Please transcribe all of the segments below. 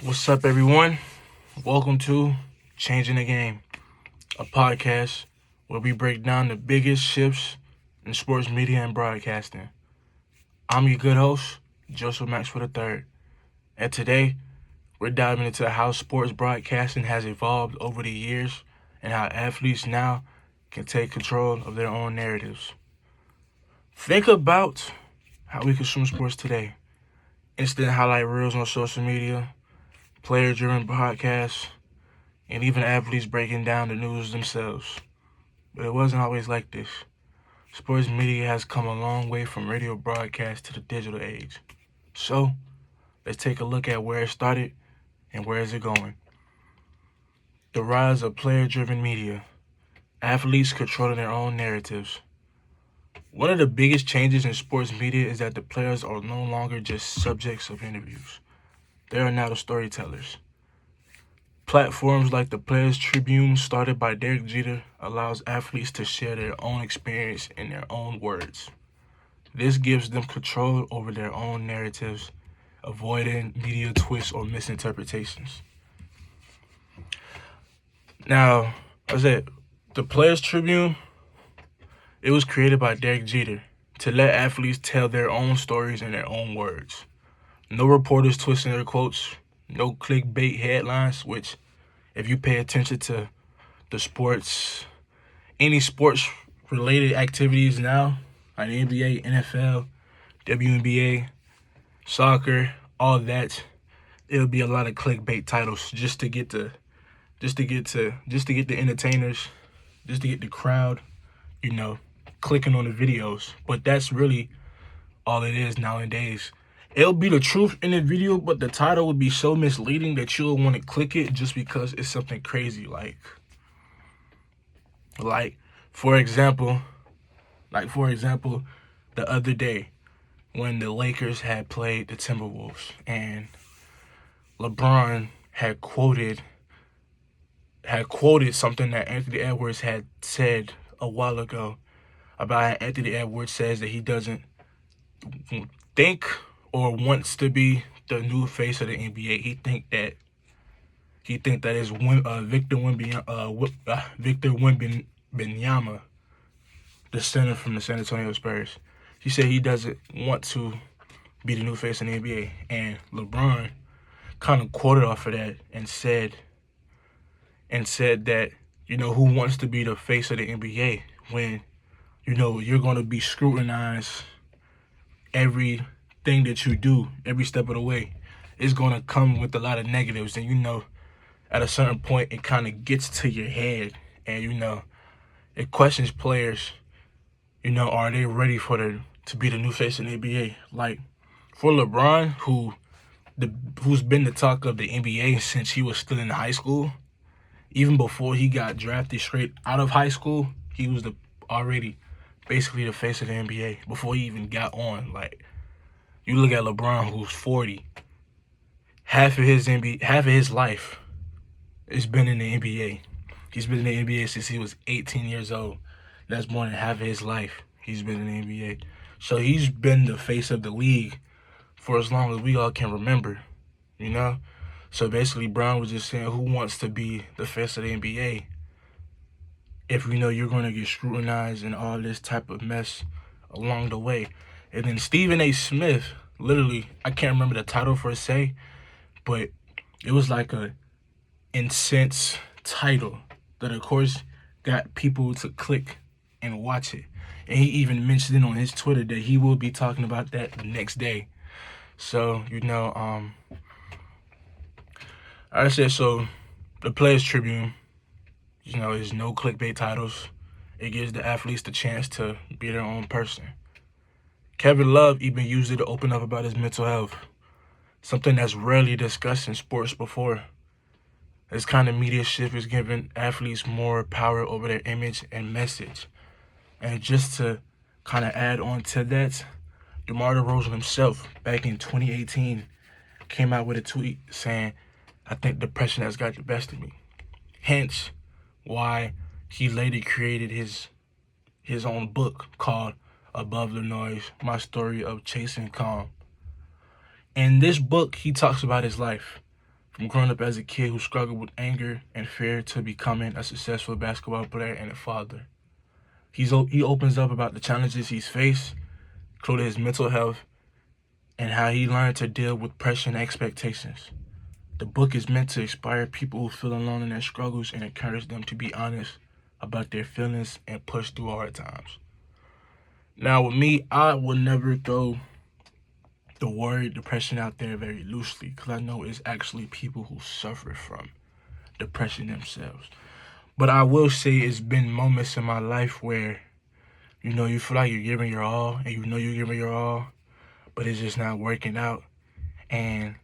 What's up, everyone? Welcome to Changing the Game, a podcast where we break down the biggest shifts in sports media and broadcasting. I'm your good host, Joseph Maxwell III, and today we're diving into how sports broadcasting has evolved over the years and how athletes now can take control of their own narratives. Think about how we consume sports today. Instant highlight reels on social media, player-driven podcasts, and even athletes breaking down the news themselves. But it wasn't always like this. Sports media has come a long way from radio broadcast to the digital age. So, let's take a look at where it started and where is it going. The rise of player-driven media. Athletes controlling their own narratives. One of the biggest changes in sports media is that the players are no longer just subjects of interviews. They are now the storytellers. Platforms like the Players Tribune, started by Derek Jeter, allows athletes to share their own experience in their own words. This gives them control over their own narratives, avoiding media twists or misinterpretations. Now, as I said, the Players Tribune, it was created by Derek Jeter to let athletes tell their own stories in their own words. No reporters twisting their quotes, no clickbait headlines, which, if you pay attention to the sports, any sports related activities now, like the NBA, NFL, WNBA, soccer, all that, it'll be a lot of clickbait titles just to get the entertainers, just to get the crowd, clicking on the videos. But that's really all it is nowadays. It'll be the truth in the video, but the title would be so misleading that you'll want to click it just because it's something crazy. Like for example, the other day when the Lakers had played the Timberwolves and LeBron had quoted something that Anthony Edwards had said a while ago about how Anthony Edwards says that he doesn't think or wants to be the new face of the NBA. He think that is Victor Wembanyama, the center from the San Antonio Spurs. He said he doesn't want to be the new face in the NBA, and LeBron kind of quoted off of that and said that, who wants to be the face of the NBA when you're going to be scrutinized everything that you do, every step of the way. It's going to come with a lot of negatives, and at a certain point it kind of gets to your head, and it questions players. Are they ready to be the new face in the NBA? Like for LeBron, who's been the talk of the NBA since he was still in high school, even before he got drafted straight out of high school, he was already basically the face of the NBA before he even got on. Like, you look at LeBron, who's 40, half of his life has been in the NBA. He's been in the NBA since he was 18 years old. That's more than half of his life he's been in the NBA. So he's been the face of the league for as long as we all can remember, So basically, Brown was just saying, who wants to be the face of the NBA if you're going to get scrutinized and all this type of mess along the way? And then Stephen A. Smith, literally, I can't remember the title for se, but it was like a incensed title that, of course, got people to click and watch it. And he even mentioned it on his Twitter that he will be talking about that the next day. So, I said, so the Players Tribune, is no clickbait titles. It gives the athletes the chance to be their own person. Kevin Love even used it to open up about his mental health, something that's rarely discussed in sports before. This kind of media shift is giving athletes more power over their image and message. And just to kind of add on to that, DeMar DeRozan himself, back in 2018, came out with a tweet saying, "I think depression has got the best of me." Hence why he later created his own book called Above the Noise, My Story of Chasing Calm. In this book, he talks about his life From growing up as a kid who struggled with anger and fear to becoming a successful basketball player and a father. He opens up about the challenges he's faced, including his mental health, and how he learned to deal with pressure and expectations. The book is meant to inspire people who feel alone in their struggles and encourage them to be honest about their feelings and push through hard times. Now, with me, I will never throw the word depression out there very loosely because I know it's actually people who suffer from depression themselves. But I will say it's been moments in my life where, you feel like you're giving your all and you're giving your all, but it's just not working out. And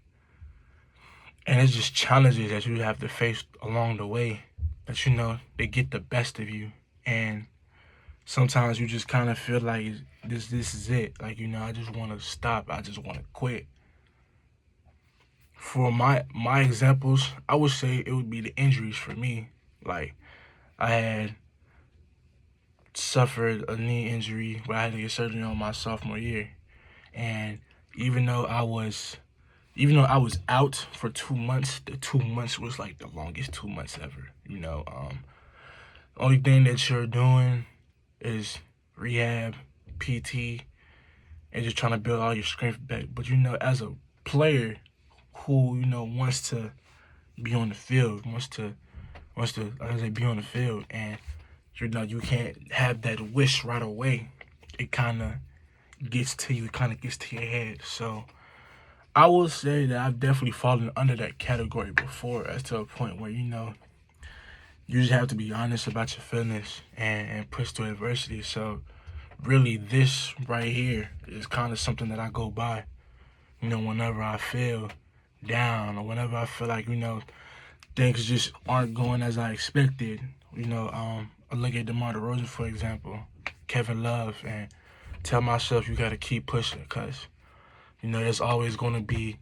it's just challenges that you have to face along the way that, they get the best of you. And sometimes you just kind of feel like this is it. Like, I just want to stop. I just want to quit. For my examples, I would say it would be the injuries for me. Like, I had suffered a knee injury where I had to get surgery on my sophomore year. And even though I was out for 2 months, the 2 months was like the longest 2 months ever. Only thing that you're doing is rehab, PT, and just trying to build all your strength back. But as a player who wants to be on the field, wants to like I say, be on the field, and you can't have that wish right away. It kind of gets to you. It kind of gets to your head. So I will say that I've definitely fallen under that category before, as to a point where you just have to be honest about your feelings and push through adversity. So really, this right here is kind of something that I go by, whenever I feel down or whenever I feel like, things just aren't going as I expected. I look at DeMar DeRozan, for example, Kevin Love, and tell myself you got to keep pushing because, there's always going to be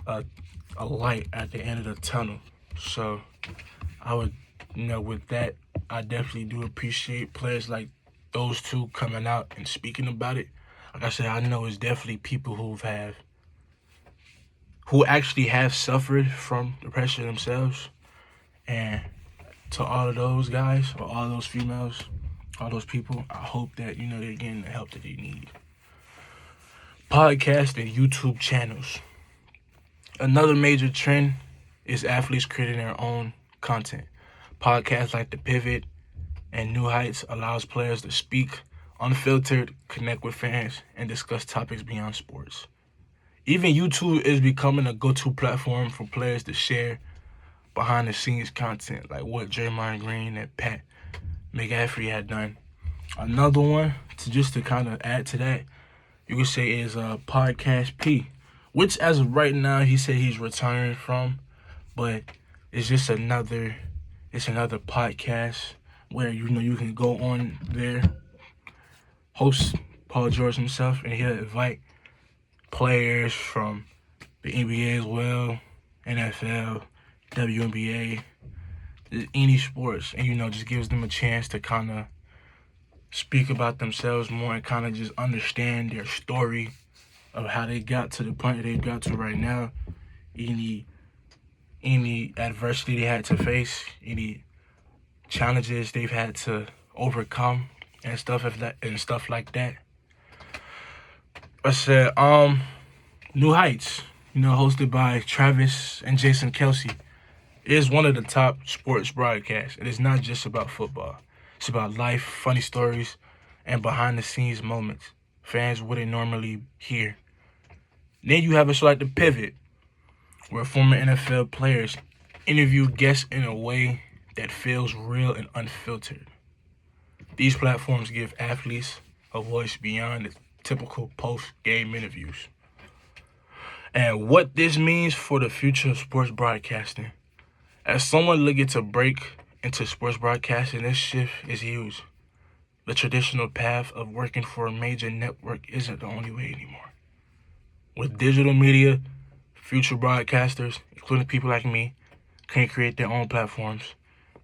a light at the end of the tunnel. So I would, with that, I definitely do appreciate players like those two coming out and speaking about it. Like I said, I know it's definitely people who actually have suffered from depression themselves. And to all of those guys or all those females, all those people, I hope that, they're getting the help that they need. Podcast and YouTube channels. Another major trend is athletes creating their own content. Podcasts like The Pivot and New Heights allows players to speak unfiltered, connect with fans, and discuss topics beyond sports. Even YouTube is becoming a go-to platform for players to share behind-the-scenes content, like what Draymond Green and Pat McAfee had done. Another one, to kind of add to that, you could say is Podcast P, which as of right now he said he's retiring from, but it's just another podcast where you can go on there, host Paul George himself, and he'll invite players from the NBA as well, NFL, WNBA, any sports, and just gives them a chance to kind of speak about themselves more and kind of just understand their story of how they got to the point that they got to right now, any adversity they had to face, any challenges they've had to overcome, and stuff like that. I said, New Heights, hosted by Travis and Jason Kelsey, is one of the top sports broadcasts. It is not just about football. It's about life, funny stories, and behind-the-scenes moments fans wouldn't normally hear. Then you have a show like The Pivot, where former NFL players interview guests in a way that feels real and unfiltered. These platforms give athletes a voice beyond the typical post-game interviews. And what this means for the future of sports broadcasting. As someone looking to break into sports broadcasting, this shift is huge. The traditional path of working for a major network isn't the only way anymore. With digital media, future broadcasters, including people like me, can create their own platforms,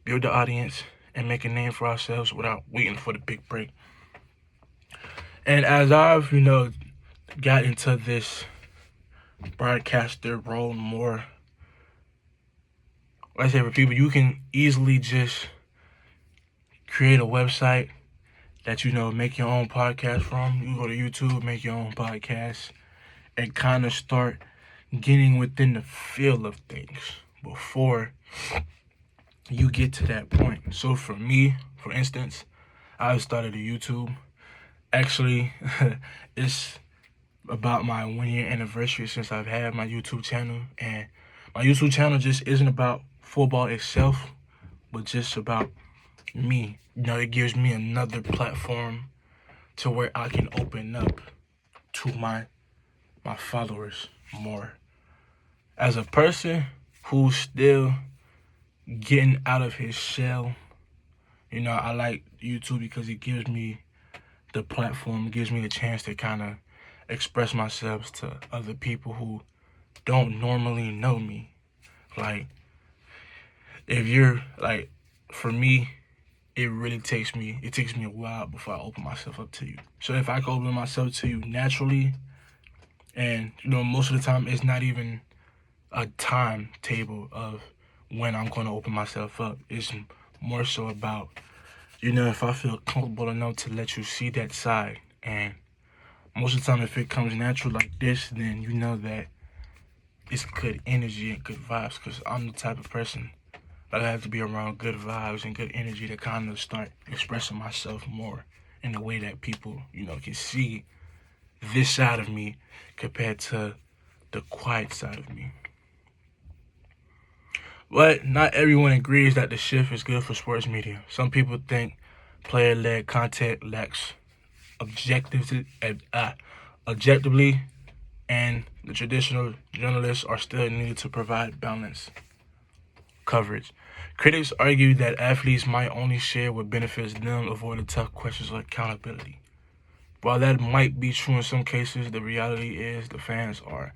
build the audience, and make a name for ourselves without waiting for the big break. And as I've, got into this broadcaster role more, like I say, for people, you can easily just create a website that, make your own podcast from. You go to YouTube, make your own podcast, and kind of start getting within the feel of things before you get to that point. So for me, for instance, I started a YouTube. Actually, it's about my 1 year anniversary since I've had my YouTube channel. And my YouTube channel just isn't about football itself, but just about me. It gives me another platform to where I can open up to my followers more. As a person who's still getting out of his shell, I like YouTube because it gives me the platform, it gives me a chance to kind of express myself to other people who don't normally know me. Like, if you're like, for me, it takes me a while before I open myself up to you. So if I can open myself to you naturally, and most of the time it's not even a timetable of when I'm going to open myself up. It's more so about, if I feel comfortable enough to let you see that side. And most of the time, if it comes natural like this, then you know that it's good energy and good vibes, because I'm the type of person that I have to be around good vibes and good energy to kind of start expressing myself more in a way that people, can see this side of me compared to the quiet side of me. But not everyone agrees that the shift is good for sports media. Some people think player-led content lacks objectively, and the traditional journalists are still needed to provide balanced coverage. Critics argue that athletes might only share what benefits them, avoiding tough questions like accountability. While that might be true in some cases, the reality is the fans are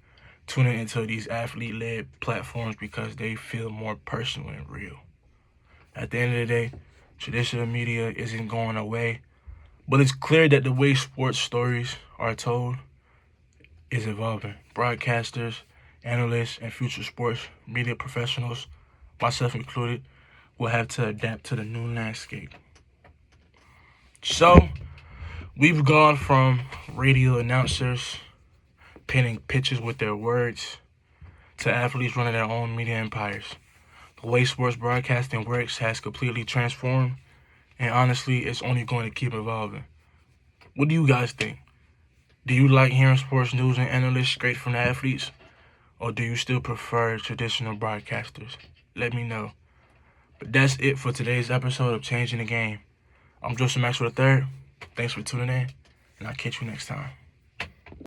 tuning into these athlete-led platforms because they feel more personal and real. At the end of the day, traditional media isn't going away, but it's clear that the way sports stories are told is evolving. Broadcasters, analysts, and future sports media professionals, myself included, will have to adapt to the new landscape. So, we've gone from radio announcers painting pictures with their words to athletes running their own media empires. The way sports broadcasting works has completely transformed, and honestly, it's only going to keep evolving. What do you guys think? Do you like hearing sports news and analysts straight from the athletes, or do you still prefer traditional broadcasters? Let me know. But that's it for today's episode of Changing the Game. I'm Joseph Maxwell III. Thanks for tuning in, and I'll catch you next time.